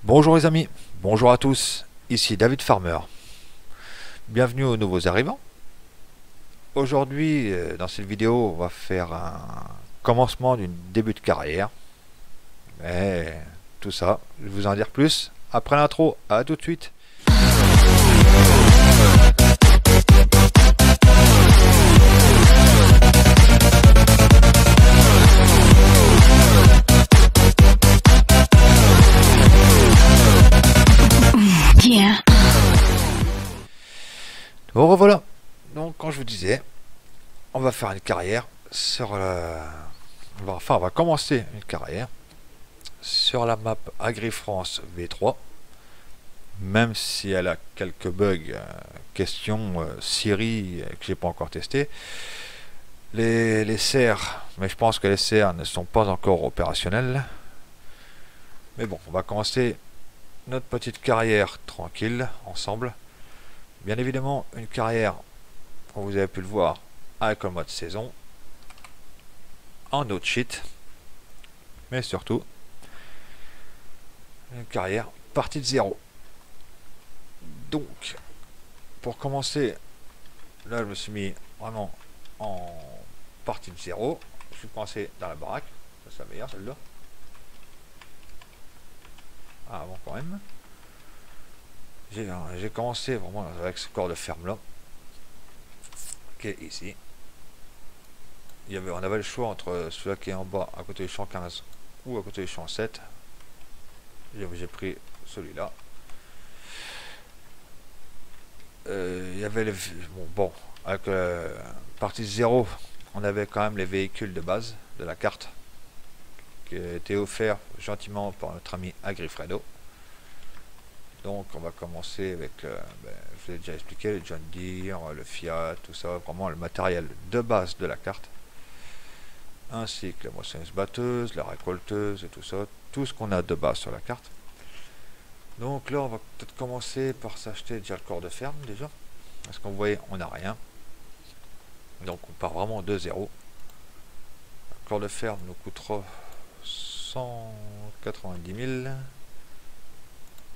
Bonjour les amis, bonjour à tous, ici David Farmer. Bienvenue aux nouveaux arrivants. Aujourd'hui, dans cette vidéo, on va faire un commencement d'une début de carrière. Mais tout ça, je vais vous en dire plus après l'intro. À tout de suite. Bon revoilà. Donc quand je vous disais, on va faire une carrière sur on va commencer une carrière sur la map AgriFrance V3. Même si elle a quelques bugs, question Siri que j'ai pas encore testé. Les serres, mais je pense que les serres ne sont pas encore opérationnelles. Mais bon, on va commencer notre petite carrière tranquille ensemble. Bien évidemment, une carrière, comme vous avez pu le voir, avec le mode saison, en no cheat, mais surtout une carrière partie de zéro. Donc, pour commencer, là je me suis mis vraiment en partie de zéro. Je suis coincé dans la baraque, ça c'est la meilleure celle-là. Ah bon, quand même. J'ai commencé vraiment avec ce corps de ferme là, qui est ici. On avait le choix entre celui qui est en bas à côté du champ 15 ou à côté du champ 7. J'ai pris celui-là. Il y avait bon, avec partie 0, on avait quand même les véhicules de base de la carte qui étaient offerts gentiment par notre ami Agrifredo. Donc on va commencer avec, je vous ai déjà expliqué, le John Deere, le Fiat, tout ça, vraiment le matériel de base de la carte, ainsi que la moissonneuse batteuse, la récolteuse et tout ça, tout ce qu'on a de base sur la carte. Donc là on va peut-être commencer par s'acheter déjà le corps de ferme déjà, parce qu'on voyait on n'a rien, donc on part vraiment de zéro. Le corps de ferme nous coûtera 190 000.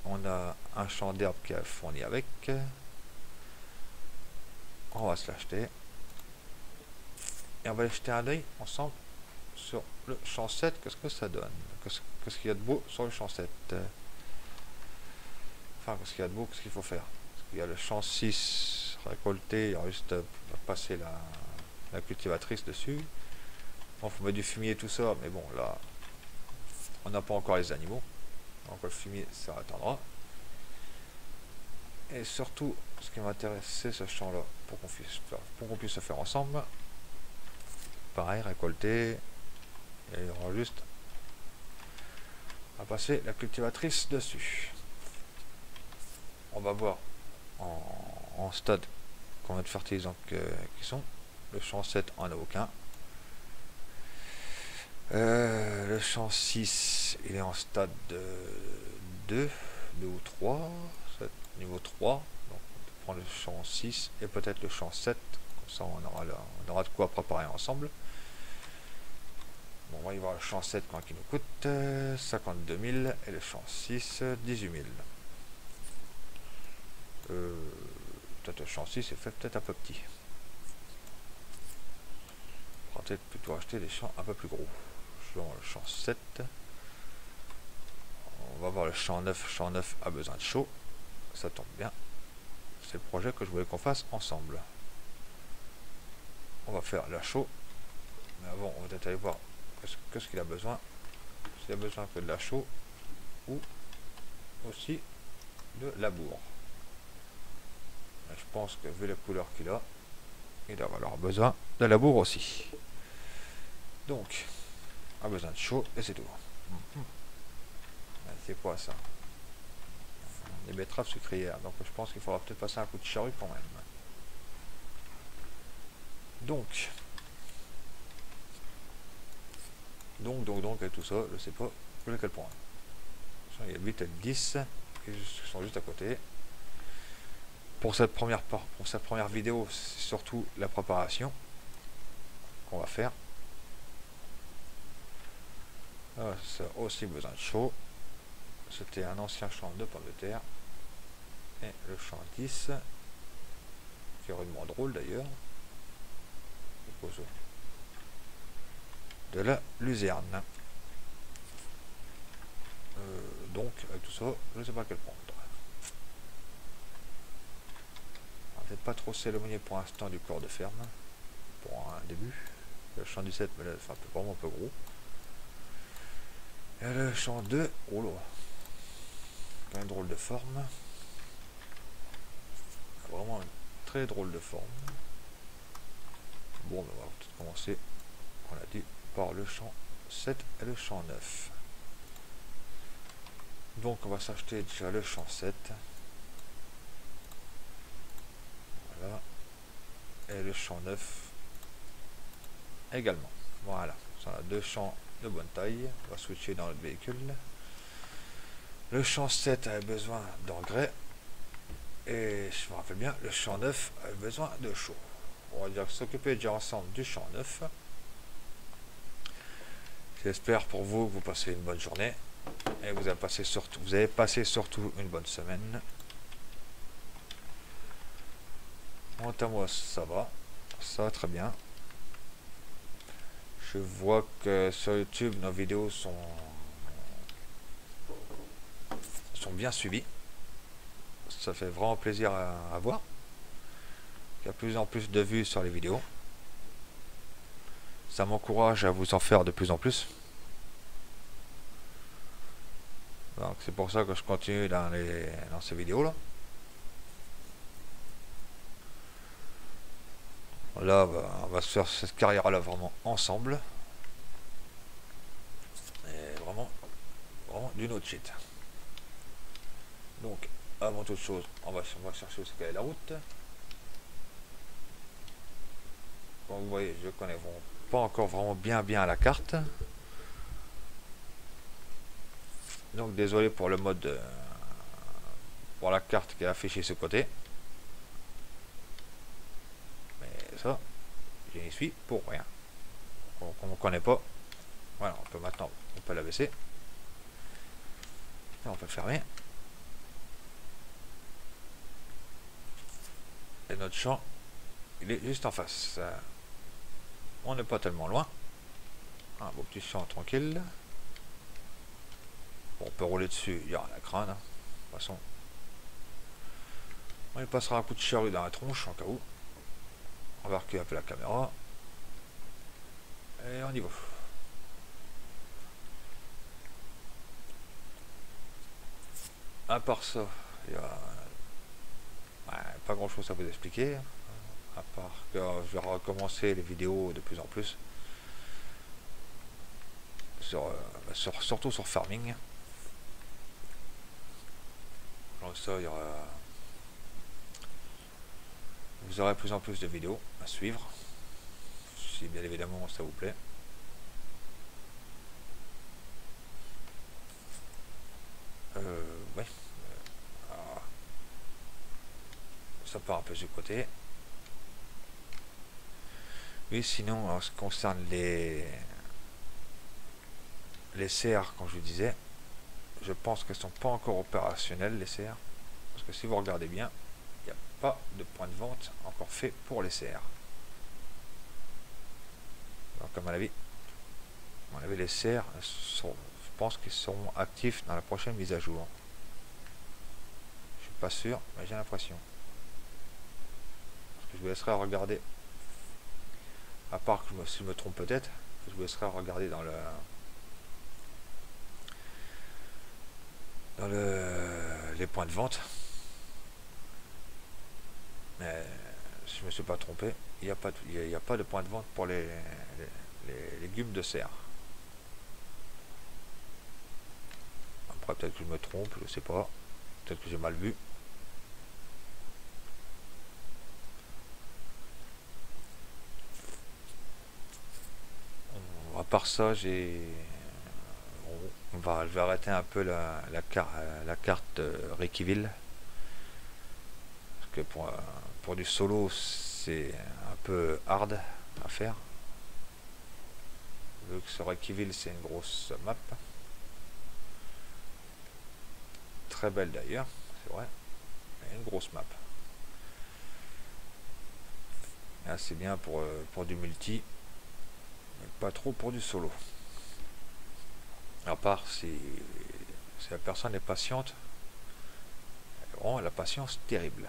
On a un champ d'herbe qui est fourni avec. On va se l'acheter. Et on va aller jeter un œil ensemble sur le champ 7. Qu'est-ce que ça donne? Qu'est-ce qu'il y a de beau sur le champ 7? Enfin, qu'est-ce qu'il y a de beau? Qu'est-ce qu'il faut faire? Parce qu'il y a le champ 6 récolté. Il y a juste à passer la cultivatrice dessus. Bon, il faut mettre du fumier et tout ça. Mais bon, là, on n'a pas encore les animaux. Donc le fumier, ça attendra. Et surtout, ce qui m'intéresse, c'est ce champ-là, pour qu'on puisse se faire ensemble. Pareil, récolter. Et il y aura juste à passer la cultivatrice dessus. On va voir en stade combien de fertilisants qui sont. Le champ 7 en a aucun. Le champ 6, il est en stade de 2 ou 3, niveau 3. Donc on prend le champ 6 et peut-être le champ 7, comme ça on aura de quoi préparer ensemble. Bon, on va y voir le champ 7 qui nous coûte 52 000 et le champ 6 18 000. Peut-être le champ 6 est fait peut-être un peu petit. On va peut-être plutôt acheter des champs un peu plus gros. Le champ 7. On va voir le champ 9. Champ 9 a besoin de chaud. Ça tombe bien. C'est le projet que je voulais qu'on fasse ensemble. On va faire la chaux. Mais avant, on va peut-être aller voir qu'est-ce qu'il a besoin. S'il a besoin que de la chaux ou aussi de labour. Je pense que vu les couleurs qu'il a, il va avoir besoin de labour aussi. Donc, a besoin de chaud et c'est tout. C'est quoi ça? Des betteraves sucrières. Donc je pense qu'il faudra peut-être passer un coup de charrue quand même. Donc et tout ça, je sais pas à quel point. Il y a 8 et 10 qui sont juste à côté. Pour cette première vidéo, c'est surtout la préparation qu'on va faire. Ça a aussi besoin de chaud. c'était un ancien champ de pommes de terre. Et le champ 10, qui est rudement drôle d'ailleurs, de la luzerne. Donc avec tout ça, je ne sais pas quel prendre. Peut-être pas trop s'éloigner pour l'instant du corps de ferme, pour un début. Le champ 17 me laisse vraiment un peu gros. Et le champ 2, oh là, un drôle de forme. Vraiment une très drôle de forme. Bon, ben on va peut-être commencer, on l'a dit, par le champ 7 et le champ 9. Donc on va s'acheter déjà le champ 7. Voilà. Et le champ 9 également. Voilà. Ça a deux champs de bonne taille. On va switcher dans notre véhicule. Le champ 7 avait besoin d'engrais. Et je me rappelle bien, le champ 9 avait besoin de chaud. On va dire que s'occuper déjà ensemble du champ 9. J'espère pour vous que vous passez une bonne journée. Et vous avez passé surtout une bonne semaine. Quant à moi, ça va très bien. Je vois que sur YouTube, nos vidéos sont bien suivies. Ça fait vraiment plaisir à voir. Il y a de plus en plus de vues sur les vidéos. Ça m'encourage à vous en faire de plus en plus. Donc c'est pour ça que je continue dans ces vidéos là. Là, on va se faire cette carrière là vraiment ensemble. Et vraiment d'une autre shit. Donc, avant toute chose, on va chercher où est la route. Comme vous voyez, je connais pas encore vraiment bien la carte. Donc, désolé pour le mode, pour la carte qui est affichée ce côté. Mais ça, je n'y suis pour rien. Comme on ne connaît pas, voilà, on peut la baisser. Et on peut le fermer. Et notre champ, il est juste en face. On n'est pas tellement loin. Un beau petit champ tranquille. Bon, on peut rouler dessus, il y aura la crâne. De toute façon, on lui passera un coup de charrue dans la tronche en cas où. On va reculer un peu la caméra. Et on y va. À part ça, il y a pas grand chose à vous expliquer. À part que je vais recommencer les vidéos de plus en plus. Surtout sur farming. Donc ça, vous aurez de plus en plus de vidéos à suivre. Si bien évidemment ça vous plaît. Ouais. Ça part un peu du côté. Oui, sinon, en ce qui concerne les serres, comme je vous disais, je pense qu'elles sont pas encore opérationnelles, les serres. Parce que si vous regardez bien, il n'y a pas de point de vente encore fait pour les serres. Donc, à mon avis, les serres, je pense qu'ils seront actifs dans la prochaine mise à jour. Je suis pas sûr, mais j'ai l'impression. Parce que je vous laisserai regarder. À part que si je me trompe peut-être, je vous laisserai regarder dans les points de vente. Mais si je me suis pas trompé, il n'y a pas de point de vente pour les légumes de serre. Après peut-être que je me trompe, je sais pas. Peut-être que j'ai mal vu. À part ça, je vais arrêter un peu la carte Reykjavik. Parce que pour du solo, c'est un peu hard à faire. Vu que ce Reykjavik, c'est une grosse map. très belle d'ailleurs, c'est vrai. Et une grosse map. Là, c'est bien pour du multi, mais pas trop pour du solo. À part si la personne est patiente, oh, la patience terrible.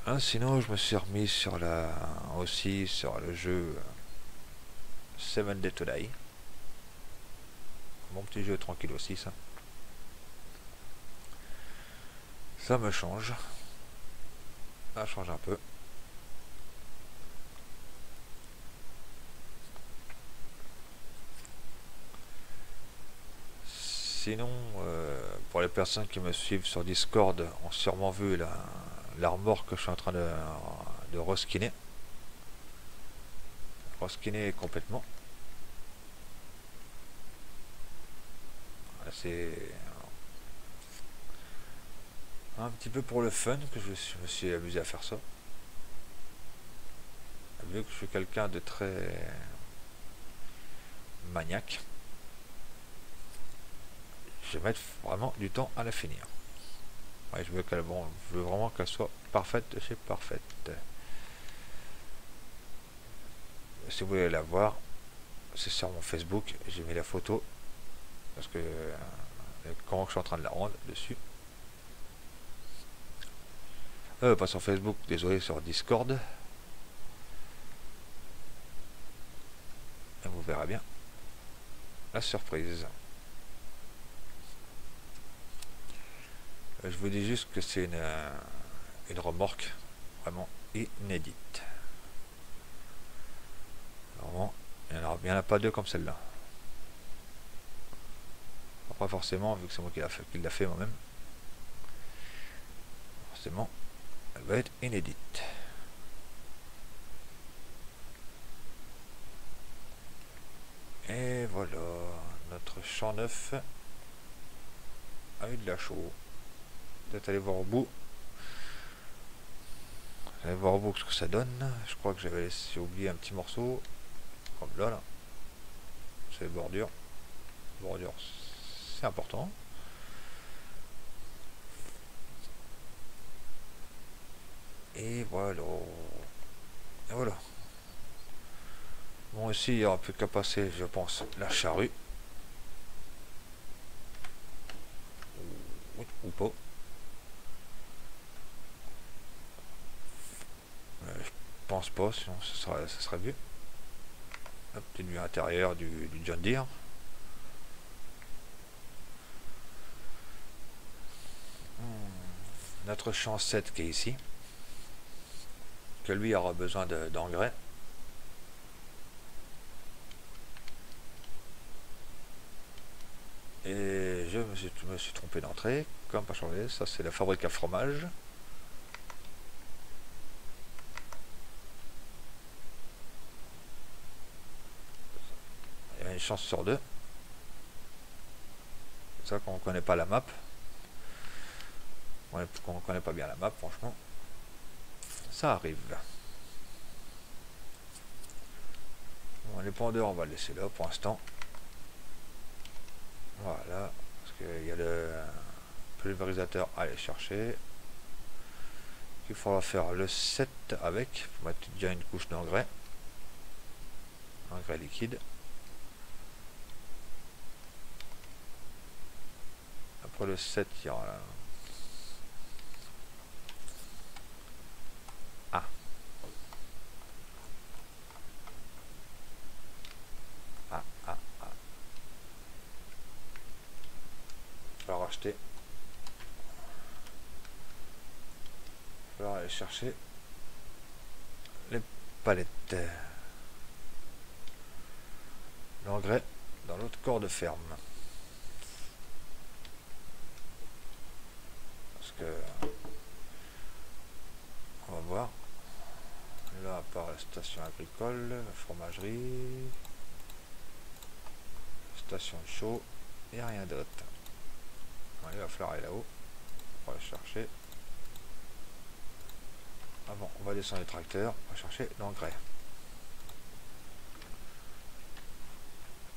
Hein, sinon, je me suis remis aussi sur le jeu Seven Day to Die. Mon petit jeu tranquille aussi, ça. Ça me change. Ça change un peu. Sinon, pour les personnes qui me suivent sur Discord, ont sûrement vu l'armor que je suis en train de reskiner. Reskiner complètement. C'est un petit peu pour le fun que je me suis amusé à faire ça. Vu que je suis quelqu'un de très maniaque, je vais mettre vraiment du temps à la finir. Ouais, je veux vraiment qu'elle soit parfaite de chez parfaite. Si vous voulez la voir, c'est sur mon Facebook, j'ai mis la photo parce que comment je suis en train de la rendre dessus. Pas sur Facebook, désolé, sur Discord. Et vous verrez bien la surprise. Je vous dis juste que c'est une remorque vraiment inédite. Vraiment, il n'y en a pas deux comme celle-là. Pas forcément, vu que c'est moi qui l'a fait moi-même. Forcément, elle va être inédite. Et voilà, notre champ neuf a eu de la chaux. Peut-être aller voir au bout. Allez voir au bout ce que ça donne. Je crois que j'ai oublié un petit morceau. Comme là. C'est les bordures. Bordures, c'est important. Et voilà. Et voilà. Bon, ici, il n'y aura plus qu'à passer, je pense, la charrue. Ou pas. Je pense pas, sinon ça serait mieux. Hop, petite vue intérieure du John Deere. Notre champ 7 qui est ici. Que lui aura besoin d'engrais. Et je me suis trompé d'entrée, comme pas changé, ça c'est la fabrique à fromage. Il y a une chance sur deux. C'est ça qu'on ne connaît pas la map. Qu'on ne connaît pas bien la map, franchement. Ça arrive. Bon, les pendeurs, on va le laisser là pour l'instant. Voilà, parce qu'il y a le pulvérisateur à aller chercher. Il faudra faire le 7 avec, pour mettre déjà une couche d'engrais. Engrais liquide. Après le 7, il y aura la... Ah. Ah, ah, ah. Il va racheter. Il va aller chercher les palettes. L'engrais dans l'autre corps de ferme. Parce que on va voir. Là, à part la station agricole, la fromagerie, station de chaud, il n'y a rien d'autre. Bon, il va falloir aller là-haut pour aller chercher. Ah bon, on va descendre les tracteurs, on va chercher l'engrais.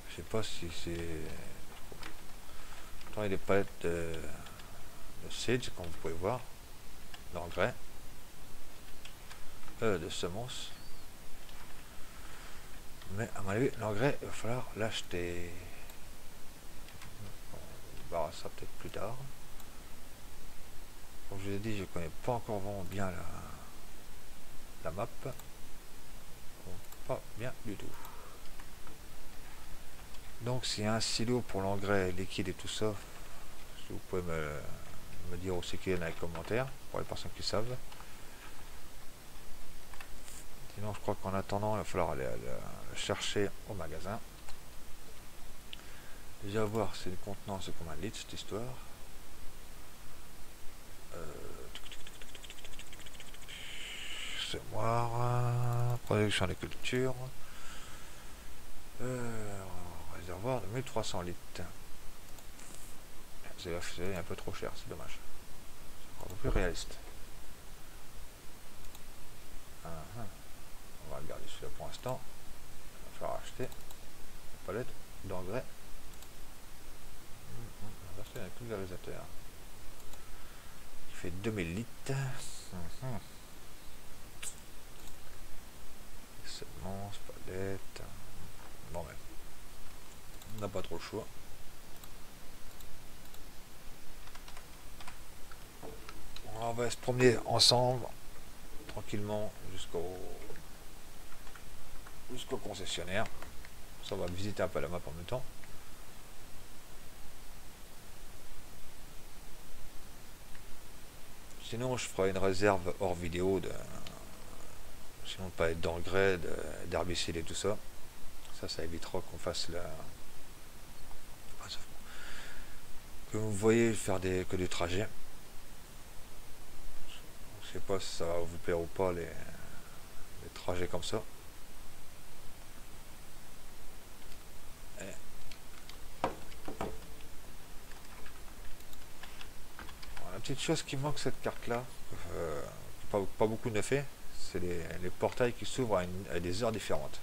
Je sais pas si c'est Pourtant il y a des palettes de seeds, comme vous pouvez voir, d'engrais, de semences. Mais à mon avis, l'engrais, il va falloir l'acheter. On verra ça peut-être plus tard. Comme je vous ai dit, je connais pas encore vraiment bien la map. Pas bien du tout. Donc s'il y a un silo pour l'engrais liquide et tout ça, si vous pouvez me dire aussi qu'il y en a dans les commentaires, pour les personnes qui savent. Sinon je crois qu'en attendant, il va falloir aller le chercher au magasin. Déjà voir si le contenant c'est combien de litres cette histoire. C'est moi, production des cultures. Réservoir de 1300 litres. C'est un peu trop cher, c'est dommage. C'est un peu plus réaliste. On va regarder celui-là pour l'instant. Il va falloir acheter une palette d'engrais. On va acheter un pulvérisateur. Il fait 2000 litres. Semences, palettes. Bon, ben, on n'a pas trop le choix. On va se promener ensemble, tranquillement, jusqu'au concessionnaire. Ça, on va visiter un peu la map en même temps. Sinon, je ferai une réserve hors vidéo sinon pas être d'engrais, d'herbicides et tout ça. Ça évitera qu'on fasse que vous voyez faire que du trajet. Je sais pas si ça va vous plaire ou pas les trajets comme ça. La petite chose qui manque cette carte là, pas beaucoup ne fait, c'est les portails qui s'ouvrent à des heures différentes.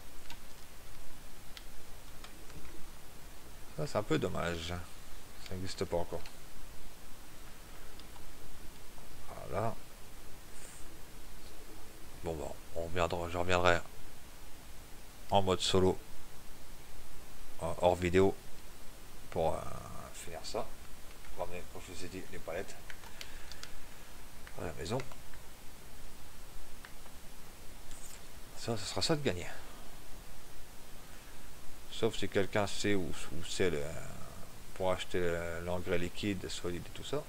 Ça c'est un peu dommage, ça n'existe pas encore. Voilà. Bon, je reviendrai en mode solo, hors vidéo, pour finir ça. On va ramener, comme je vous ai dit, les palettes à la maison. Ça, ce sera ça de gagner. Sauf si quelqu'un sait où c'est pour acheter l'engrais liquide, solide et tout ça.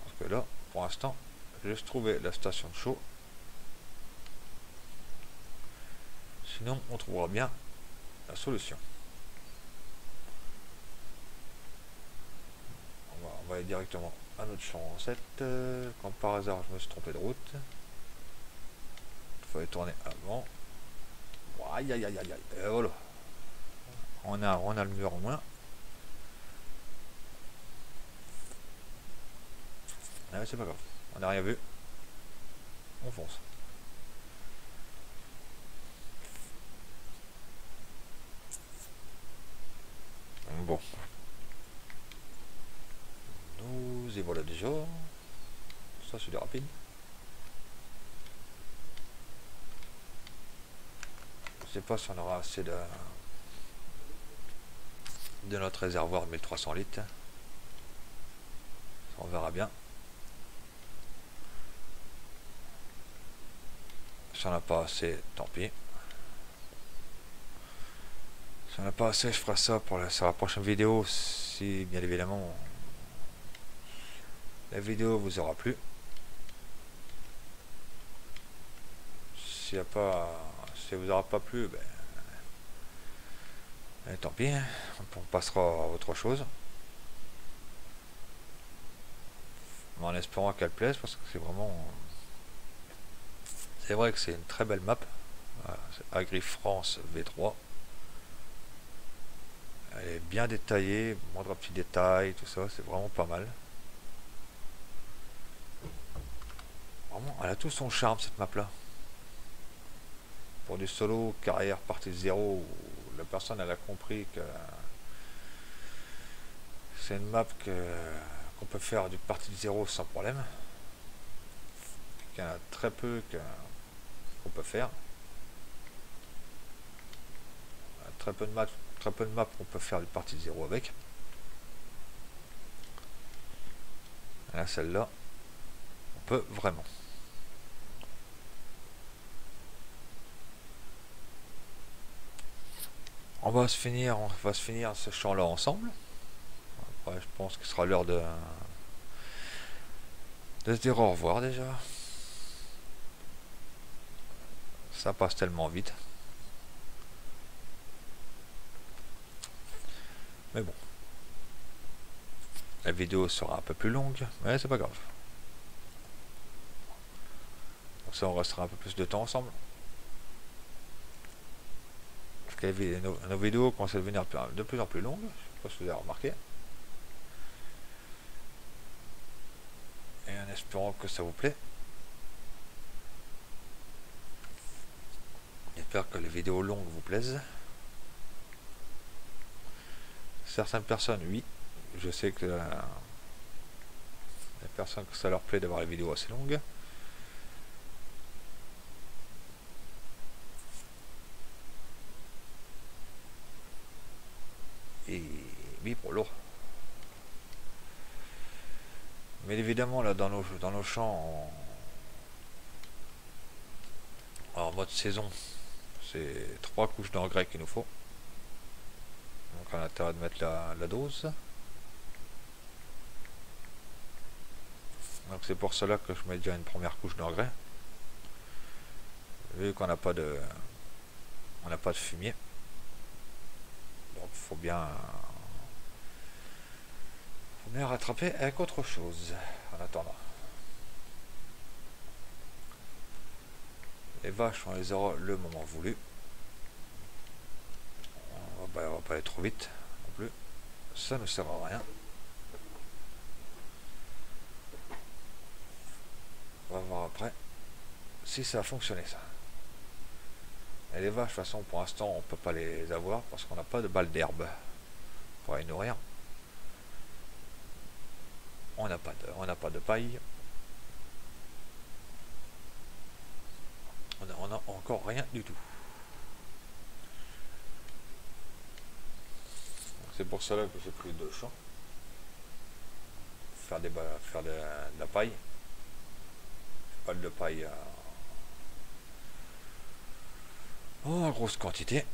Parce que là, pour l'instant, j'ai juste trouvé la station de chaud. Sinon, on trouvera bien la solution. On va aller directement à notre champ 7. Quand par hasard, je me suis trompé de route. Il fallait tourner avant. Aïe aïe aïe aïe aïe. Et voilà. On a le mur en moins. Ah, c'est pas grave. On n'a rien vu. On fonce. Bon. Nous y voilà déjà. Ça c'est du rapide. Je sais pas si on aura assez de notre réservoir de 1300 litres. On verra bien. Si on n'a pas assez, tant pis. Si on n'a pas assez, je ferai ça sur la prochaine vidéo. Si bien évidemment la vidéo vous aura plu. Si elle vous aura pas plu, tant pis, on passera à autre chose. Mais en espérant qu'elle plaise, parce que c'est vrai que c'est une très belle map. Voilà, c'est Agri-France V3. Elle est bien détaillée, moindre petit détail, tout ça, c'est vraiment pas mal. Vraiment, elle a tout son charme cette map là. Pour du solo, carrière, partie de zéro, la personne elle a compris que c'est une map qu'on peut faire du partie de zéro sans problème. Il y en a très peu qu'on peut faire. Très peu de maps qu'on peut faire du partie de zéro avec. Et là, celle-là, on peut vraiment. On va se finir ce champ-là ensemble. Après, je pense qu'il sera l'heure de se dire au revoir déjà. Ça passe tellement vite. Mais bon. La vidéo sera un peu plus longue, mais c'est pas grave. Donc ça, on restera un peu plus de temps ensemble. Parce que nos vidéos commencent à devenir de plus en plus longues. Je sais pas si vous avez remarqué. Et en espérant que ça vous plaît. J'espère que les vidéos longues vous plaisent. Certaines personnes, oui. Je sais que les personnes que ça leur plaît d'avoir les vidéos assez longues. Et oui, pour l'eau. Mais évidemment, là, dans nos champs, en mode saison, c'est 3 couches d'engrais qu'il nous faut. Donc on a intérêt de mettre la dose. Donc c'est pour cela que je mets déjà une première couche d'engrais. Vu qu'on n'a pas de fumier. Donc il faut bien rattraper avec autre chose en attendant. Les vaches, on les aura le moment voulu. On va pas aller trop vite non plus. Ça ne sert à rien. On va voir après si ça a fonctionné ça. Et les vaches, de toute façon, pour l'instant, on peut pas les avoir parce qu'on n'a pas de balles d'herbe pour les nourrir. On n'a pas de paille. On a encore rien du tout. C'est pour cela que j'ai pris 2 champs. Faire de la paille. Pas de paille en grosse quantité.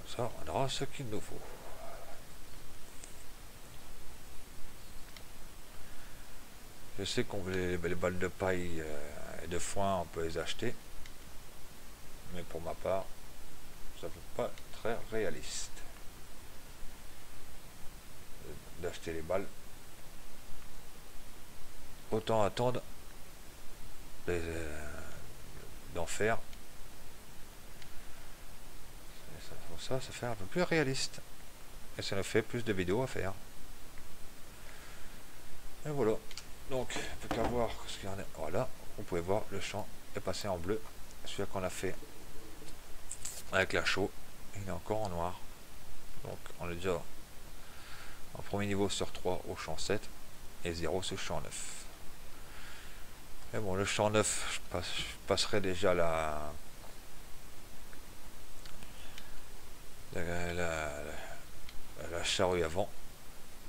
Ça, on aura ce qu'il nous faut. Je sais qu'on les balles de paille et de foin, on peut les acheter. Mais pour ma part, ça ne fait pas très réaliste d'acheter les balles. Autant attendre d'en faire. Ça fait un peu plus réaliste. Et ça nous fait plus de vidéos à faire. Et voilà. Donc, on peut qu'à voir ce qu'il y en a. Voilà, vous pouvez voir le champ est passé en bleu. Celui qu'on a fait avec la chaux, il est encore en noir. Donc, on est déjà en premier niveau sur 3 au champ 7 et 0 sur champ 9. Et bon, le champ 9, je passerai déjà la charrue avant,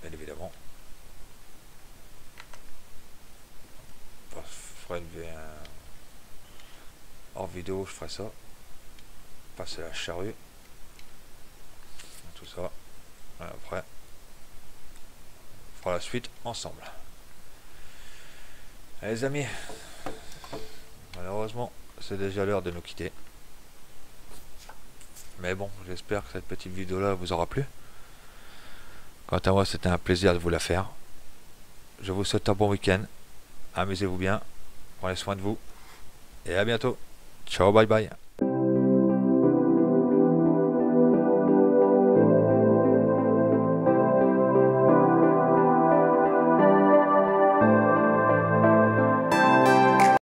bien évidemment. Je ferai hors vidéo, je ferai ça. Passer la charrue. Tout ça. Et après, on fera la suite ensemble. Allez les amis, malheureusement, c'est déjà l'heure de nous quitter. Mais bon, j'espère que cette petite vidéo là vous aura plu. Quant à moi, c'était un plaisir de vous la faire. Je vous souhaite un bon week-end. Amusez-vous bien. Prenez soin de vous. Et à bientôt. Ciao, bye bye.